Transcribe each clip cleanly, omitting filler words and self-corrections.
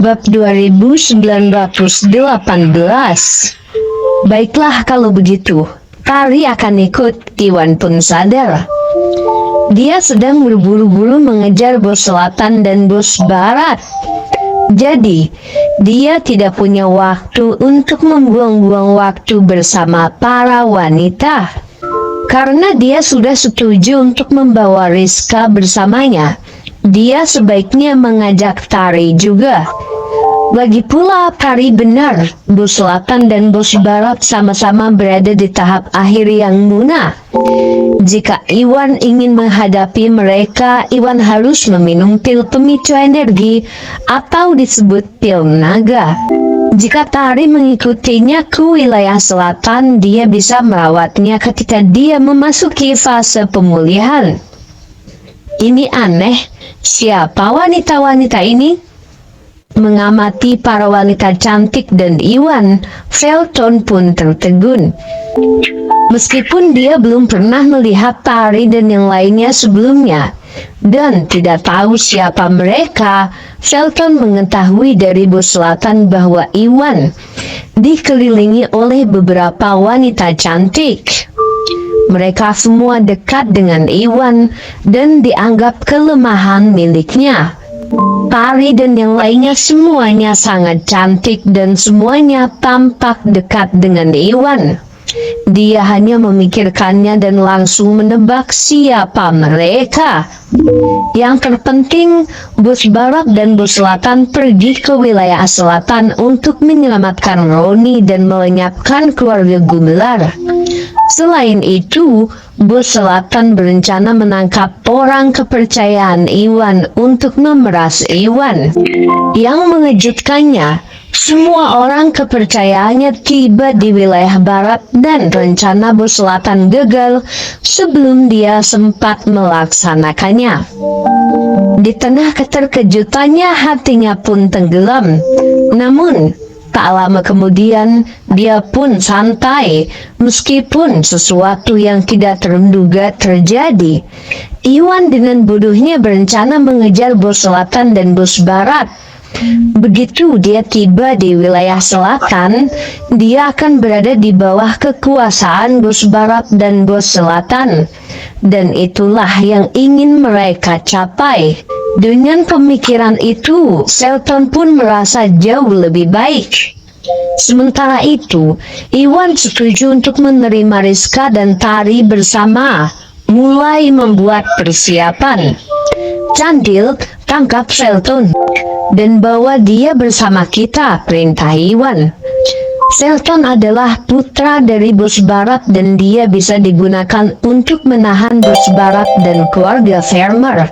Bab 2918. Baiklah kalau begitu, Tari akan ikut. Iwan pun sadar dia sedang berburu-buru mengejar bos selatan dan bos barat. Jadi, dia tidak punya waktu untuk membuang-buang waktu bersama para wanita. Karena dia sudah setuju untuk membawa Rizka bersamanya, dia sebaiknya mengajak Tari juga. Lagi pula Tari benar, bos selatan dan bos barat sama-sama berada di tahap akhir yang munah. Jika Iwan ingin menghadapi mereka, Iwan harus meminum pil pemicu energi atau disebut pil naga. Jika Tari mengikutinya ke wilayah selatan, dia bisa merawatnya ketika dia memasuki fase pemulihan. Ini aneh, siapa wanita-wanita ini? Mengamati para wanita cantik dan Iwan, Felton pun tertegun. Meskipun dia belum pernah melihat Tari dan yang lainnya sebelumnya, dan tidak tahu siapa mereka, Felton mengetahui dari bos selatan bahwa Iwan dikelilingi oleh beberapa wanita cantik. Mereka semua dekat dengan Iwan dan dianggap kelemahan miliknya. Tari dan yang lainnya semuanya sangat cantik dan semuanya tampak dekat dengan Iwan. Dia hanya memikirkannya dan langsung menebak siapa mereka. Yang terpenting, bos barat dan bos selatan pergi ke wilayah selatan untuk menyelamatkan Roni dan melenyapkan keluarga Gumelar. Selain itu, bos selatan berencana menangkap orang kepercayaan Iwan untuk memeras Iwan. Yang mengejutkannya, semua orang kepercayaannya tiba di wilayah barat dan rencana bos selatan gagal sebelum dia sempat melaksanakannya. Di tengah keterkejutannya, hatinya pun tenggelam. Namun, tak lama kemudian, dia pun santai, meskipun sesuatu yang tidak terduga terjadi. Iwan dengan bodohnya berencana mengejar bos selatan dan bos barat. Begitu dia tiba di wilayah selatan, dia akan berada di bawah kekuasaan bos barat dan bos selatan. Dan itulah yang ingin mereka capai. Dengan pemikiran itu, Felton pun merasa jauh lebih baik. Sementara itu, Iwan setuju untuk menerima Rizka dan Tari bersama, mulai membuat persiapan. Candil, tangkap Felton dan bawa dia bersama kita, perintah Iwan. Felton adalah putra dari bos barat dan dia bisa digunakan untuk menahan bos barat dan keluarga Farmer.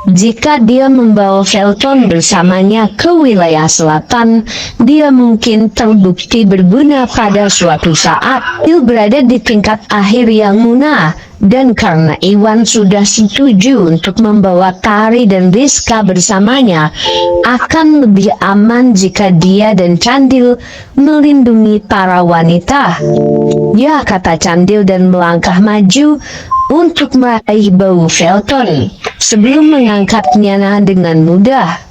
Jika dia membawa Felton bersamanya ke wilayah selatan, dia mungkin terbukti berguna pada suatu saat. Dia berada di tingkat akhir yang munah, dan karena Iwan sudah setuju untuk membawa Tari dan Rizka bersamanya, akan lebih aman jika dia dan Candil melindungi para wanita. Ya, kata Candil dan melangkah maju untuk meraih bau Felton sebelum mengangkatnya dengan mudah.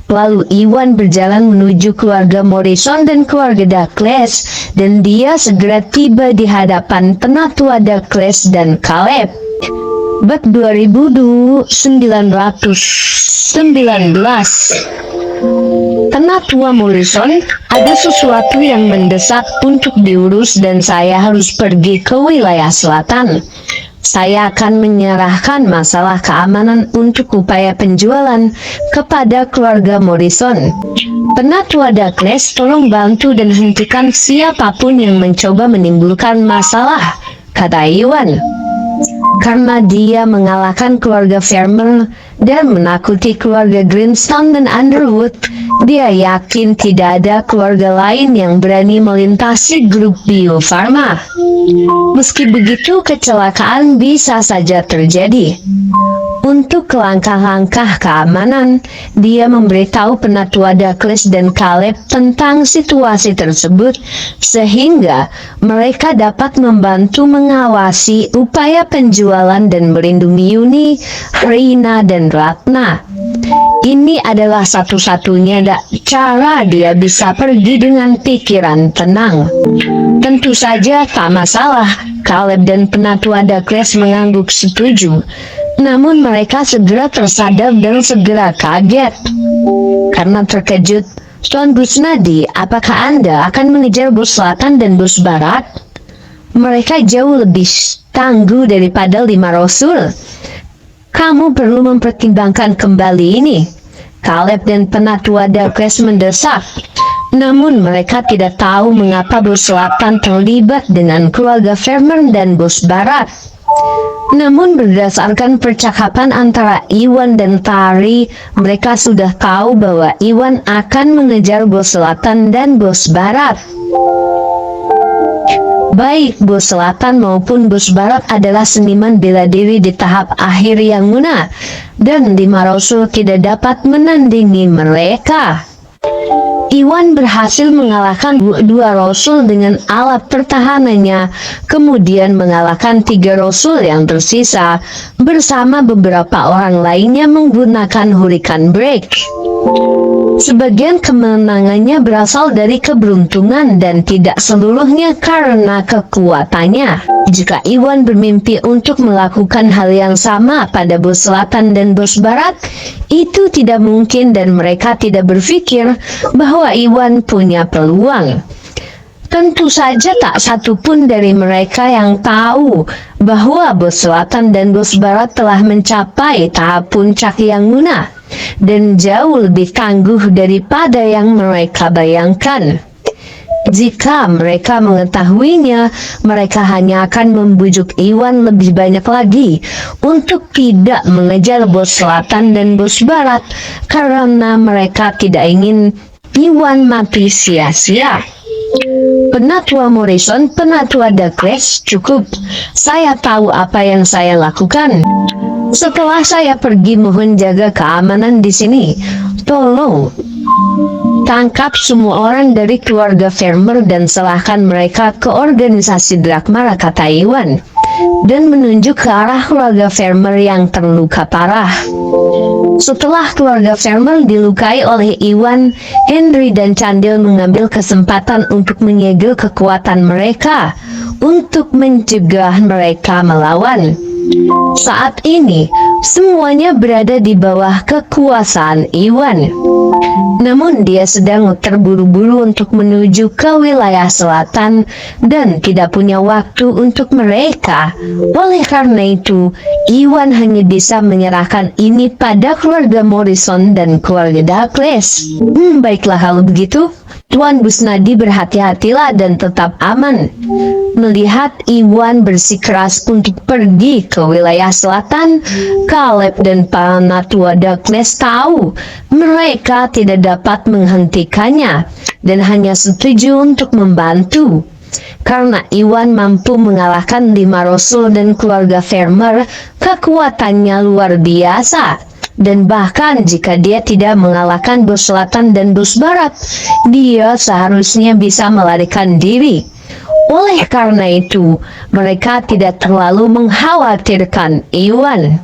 Lalu Iwan berjalan menuju keluarga Morrison dan keluarga Douglas, dan dia segera tiba di hadapan penatua Douglas dan Caleb. Bab 2919. Penatua Morrison, ada sesuatu yang mendesak untuk diurus dan saya harus pergi ke wilayah selatan. Saya akan menyerahkan masalah keamanan untuk upaya penjualan kepada keluarga Morrison. Penatua Douglas, tolong bantu dan hentikan siapapun yang mencoba menimbulkan masalah, kata Iwan. Karena dia mengalahkan keluarga Farmer dan menakuti keluarga Greenstone dan Underwood, dia yakin tidak ada keluarga lain yang berani melintasi grup Bio Farma. Meski begitu, kecelakaan bisa saja terjadi. Untuk langkah-langkah keamanan, dia memberitahu penatua Douglas dan Caleb tentang situasi tersebut, sehingga mereka dapat membantu mengawasi upaya penjualan dan melindungi Yuni, Reina, dan Ratna. Ini adalah satu-satunya cara dia bisa pergi dengan pikiran tenang. Tentu saja tak masalah, Caleb dan Penatua Dakles mengangguk setuju. Namun mereka segera tersadar dan segera kaget. Karena terkejut, Tuan Busnadi, apakah Anda akan mengejar bus selatan dan bus barat? Mereka jauh lebih tangguh daripada 5 rasul. Kamu perlu mempertimbangkan kembali ini. Caleb dan Penatua Dakles mendesak. Namun mereka tidak tahu mengapa bus selatan terlibat dengan keluarga Farmer dan bus barat. Namun berdasarkan percakapan antara Iwan dan Tari, mereka sudah tahu bahwa Iwan akan mengejar bus selatan dan bus barat. Baik bus selatan maupun bus barat adalah seniman bela diri di tahap akhir yang muna, dan 5 rasul tidak dapat menandingi mereka. Iwan berhasil mengalahkan 2 rasul dengan alat pertahanannya, kemudian mengalahkan 3 rasul yang tersisa bersama beberapa orang lainnya menggunakan Hurricane Break. Sebagian kemenangannya berasal dari keberuntungan dan tidak seluruhnya karena kekuatannya. Jika Iwan bermimpi untuk melakukan hal yang sama pada bus selatan dan bus barat, itu tidak mungkin dan mereka tidak berpikir bahwa Iwan punya peluang. Tentu saja tak satu pun dari mereka yang tahu bahwa bus selatan dan bus barat telah mencapai tahap puncak yang muna dan jauh lebih tangguh daripada yang mereka bayangkan. Jika mereka mengetahuinya, mereka hanya akan membujuk Iwan lebih banyak lagi untuk tidak mengejar bus selatan dan bus barat karena mereka tidak ingin Iwan mati sia-sia. Penatua Morrison, Penatua Dakles, cukup. Saya tahu apa yang saya lakukan. Setelah saya pergi mohon jaga keamanan di sini. Tolong tangkap semua orang dari keluarga Farmer dan serahkan mereka ke organisasi Drakmara, kata Iwan, dan menunjuk ke arah keluarga Farmer yang terluka parah. Setelah keluarga Farmer dilukai oleh Iwan, Henry dan Candil mengambil kesempatan untuk menyegel kekuatan mereka untuk mencegah mereka melawan. Saat ini, semuanya berada di bawah kekuasaan Iwan. Namun dia sedang terburu-buru untuk menuju ke wilayah selatan dan tidak punya waktu untuk mereka. Oleh karena itu, Iwan hanya bisa menyerahkan ini pada keluarga Morrison dan keluarga Dakles. Baiklah kalau begitu, Tuan Busnadi berhati-hatilah dan tetap aman. Melihat Iwan bersikeras untuk pergi ke wilayah selatan, Caleb dan Penatua Dakles tahu mereka tidak dapat menghentikannya dan hanya setuju untuk membantu. Karena Iwan mampu mengalahkan 5 rasul dan keluarga Farmer, kekuatannya luar biasa. Dan bahkan jika dia tidak mengalahkan bus selatan dan bus barat, dia seharusnya bisa melarikan diri. Oleh karena itu, mereka tidak terlalu mengkhawatirkan Iwan.